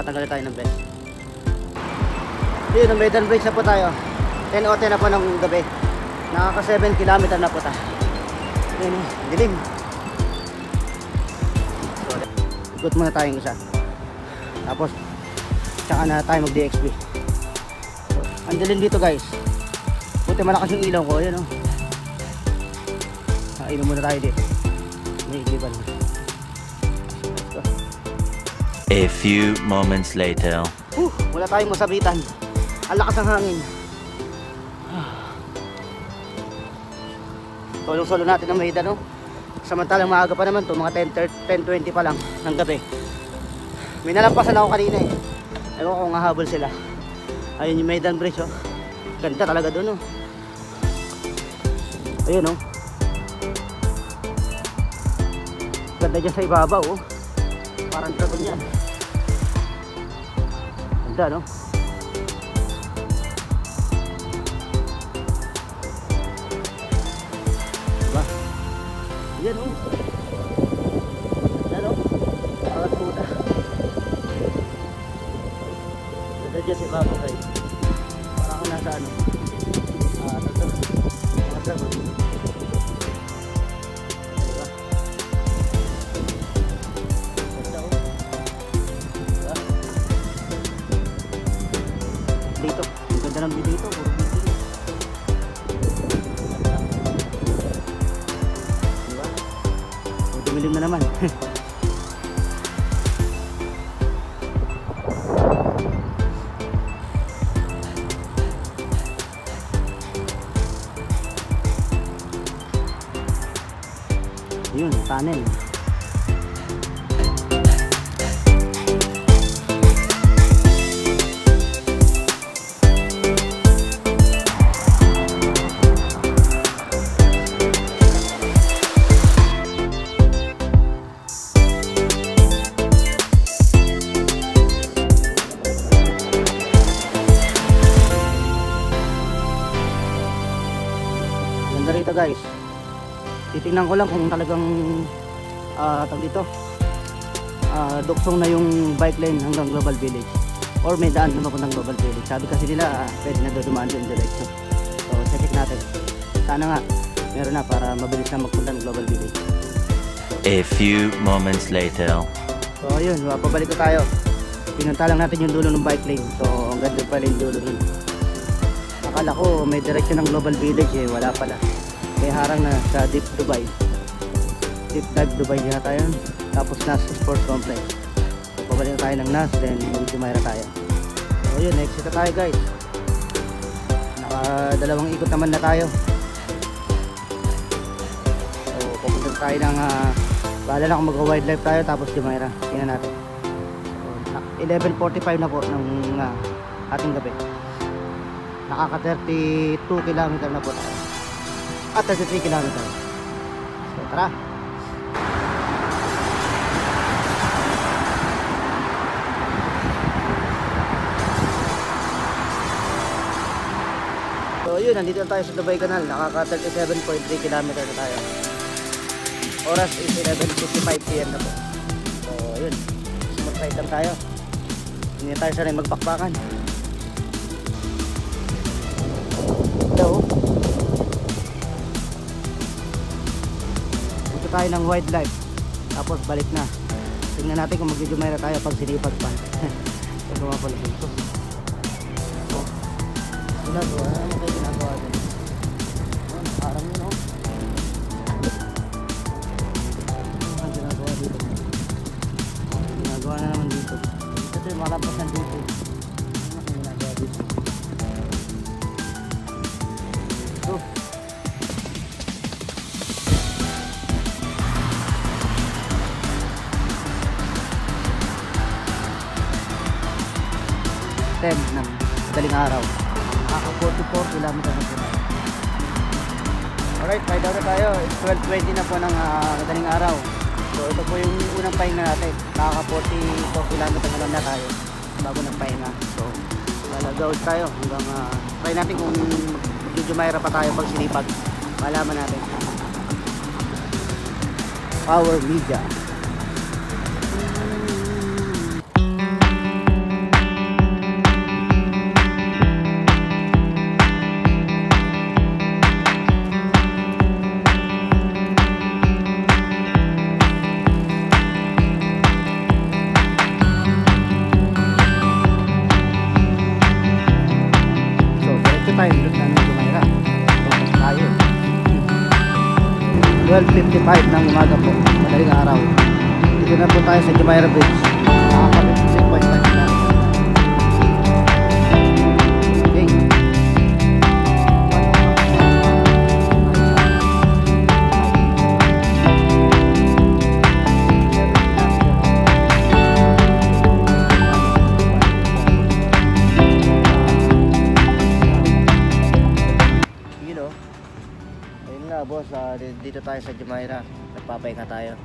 tatanggal tayo ng belt. Yun, Maiden Bridge na po tayo. 10:10 na po ng gabi. Nakaka 7 km na po tayo. Yun, dilim. So, ikot muna tayong isa. Tapos tsaka na tayo mag DXB. So, ang dilim dito guys. Buti malakas yung ilaw ko. Yun o. Inom muna tayo dito. May igliban. A few moments later. Wala tayong masabitan. Ang lakas ng hangin. Solong-solo natin ang Maiden, no? Samantalang maaga pa naman to, mga 10:20 pa lang ng gabi. May nalampasan ako kanina eh. Ewan ko kung hahabol sila. Ayun yung Maiden Bridge, oh. Ganda talaga doon, oh. Ayun, oh. Ganda dyan sa ibabaw, oh. Parang dragon yan. Ganda, no? Diba? Yan, oh. Yan, oh. Parang puta. Ganda dyan sa ibabaw, guys. Parang ako nasa ano. Ito. Mga dragon. Dito, ang ganda ng video dito, puro video. Diba? Dumilim na naman. Yun, tunnel. Ganda rito guys. Titingnan ko lang kung talagang tawag dito duksong na yung bike lane hanggang Global Village or may daan na mapuntang Global Village. Sabi kasi nila pwede na dumaan doon diretso. So check natin. Sana nga meron na para mabilis na magpunta ng Global Village. A few moments later. So ayun, pabalik ko tayo. Pinunta lang natin yung dulo ng bike lane. So ang ganda pala yung dulo nun. Akala ko may direksyon ng Global Village eh, wala pala. Kaya harang na sa Deep Dubai. Deep Dive Dubai yata yun. Tapos NAS Sports Complex. So, pabalik tayo ng NAS, then Jumeirah tayo. So yun, exit na tayo guys. Nakadalawang ikot naman na tayo. So pupunta tayo ng bahala na kung mag-wildlife tayo tapos Jumeirah. Tingnan natin. So, 11:45 na po ng ating gabi. Nakaka 32 km na po tayo. At 33 km. So tara. So yun, nandito tayo sa Dubai Canal. Nakaka 37.3 km na tayo. Oras is 11:55 PM na po. So yun, smooth ride lang tayo. Hindi tayo sanay magpakpakan. Ito tayo ng wildlife tapos balik na. Tingnan natin kung mag-Jumeirah tayo pag sinipag pa. Ito nga pala dito. Ginagawa na naman kayo ginagawa dyan. Parang yun o. Ang ginagawa dito. Ginagawa na naman dito. Ito yung malampas ng dito. Ano ang ginagawa dito? Ito. Ng madaling araw. Nakaka 44 km na po. Alright, ride out na tayo. It's 12:20 na po ng madaling araw. So ito po yung unang pahinga natin. Nakaka 44 km na lang na tayo bago nagpahinga. So lalagaw tayo hanggang try natin kung mag-Jumeirah pa tayo pag sinipag. Malaman natin. Power Media. 12:55 ng umaga po, madaling araw. Dito na po tayo sa Jumeirah Bridge. Nakakapit 6.5 kilometers. Okay. Ayun nga boss, dito tayo sa Jumeirah. Nagpapahinga tayo.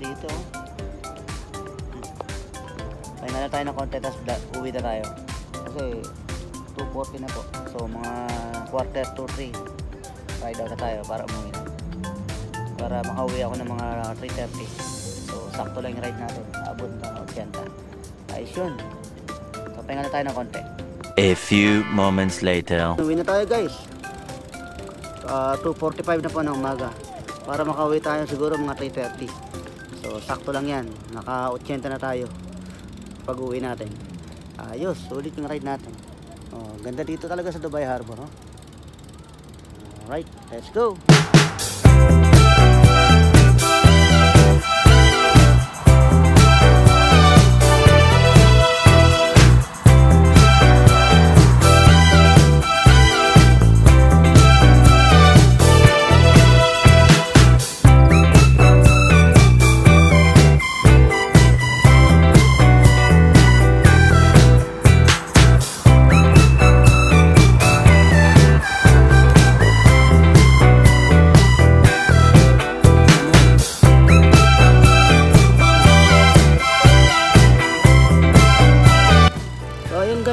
Dito pahinga na tayo ng konti, tapos uwi na tayo kasi 2:40 na po. So mga quarter to 3 ride out na tayo para umuwi na, para makauwi ako ng mga 3:30. So sakto lang yung ride natin, abot na 80. Ayos yun. So pahinga na tayo ng konti. A few moments later. Uwi na tayo guys. 2:45 na po ng umaga, para makauwi tayo siguro mga 3:30. So sakto lang yan, naka 80 na tayo pag uwi natin. Ayos, sulit yung ride natin. Ganda dito talaga sa Dubai Harbor, no? Alright, let's go.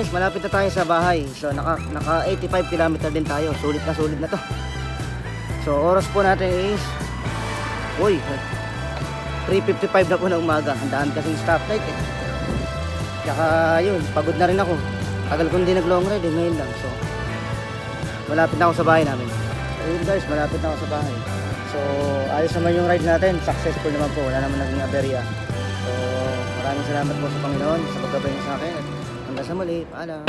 Malapit na tayo sa bahay. So naka 85 km din tayo. Sulit na to. So oras po natin is 3:55 na po ng umaga. Ang daan kasing stoplight eh. Tsaka yun, pagod na rin ako. Tagal ko hindi nag long ride eh, ngayon lang. So malapit na ako sa bahay namin. So yun guys, malapit na ako sa bahay. So ayos naman yung ride natin. Successful naman po. Wala naman naging aberya. So maraming salamat po sa Panginoon sa paggabay niya sa akin. Hanggang sa muli, paalam.